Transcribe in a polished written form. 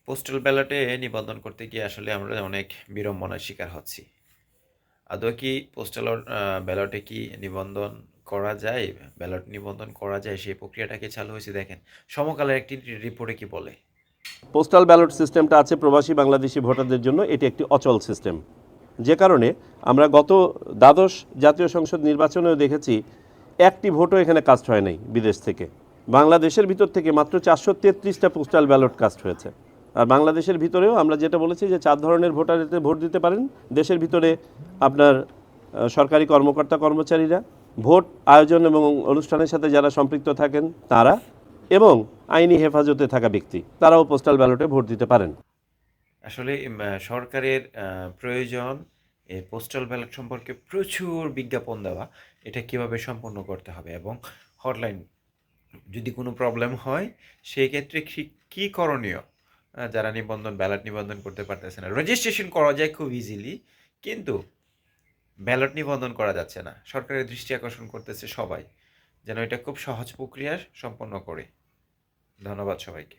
Postal ব্যালটে নিবন্ধন করতে গিয়ে আসলে আমরা অনেক বিড়ম্বনার শিকার হচ্ছি। আদৌ কি পোস্টাল ব্যালটে কি নিবন্ধন করা যায়, ব্যালট নিবন্ধন করা যায়, সেই প্রক্রিয়াটা কি চালু হয়েছে? দেখেন সমকালের একটি রিপোর্টে কি বলে। পোস্টাল ব্যালট সিস্টেমটা আছে প্রবাসী বাংলাদেশি ভোটারদের জন্য, এটি একটি অচল সিস্টেম। যে কারণে আমরা গত দ্বাদশ জাতীয় সংসদ নির্বাচনেও দেখেছি একটি ভোটও এখানে কাস্ট হয় নাই বিদেশ থেকে। বাংলাদেশের ভিতর থেকে মাত্র 433টা পোস্টাল ব্যালট কাস্ট হয়েছে। আর বাংলাদেশের ভিতরেও আমরা যেটা বলেছি যে 4 ধরনের ভোটার এতে ভোট দিতে পারেন। দেশের ভিতরে আপনার সরকারি কর্মকর্তা কর্মচারীরা, ভোট আয়োজন এবং অনুষ্ঠানের সাথে যারা সম্পৃক্ত থাকেন তারা, এবং আইনি হেফাজতে থাকা ব্যক্তি, তারাও পোস্টাল ব্যালটে ভোট দিতে পারেন। আসলে সরকারের প্রয়োজন এই পোস্টাল ব্যালট সম্পর্কে প্রচুর বিজ্ঞাপন দেওয়া। এটা কিভাবে সম্পন্ন করতে হবে এবং হটলাইন যদি কোনো প্রবলেম হয় সেই ক্ষেত্রে কী করণীয়। যারা ব্যালট নিবন্ধন করতে পারতেছে না, রেজিস্ট্রেশন করা যায় খুব ইজিলি, কিন্তু ব্যালট নিবন্ধন করা যাচ্ছে না। সরকারের দৃষ্টি আকর্ষণ করতেছে সবাই যেন এটা খুব সহজ প্রক্রিয়া সম্পন্ন করে। ধন্যবাদ সবাইকে।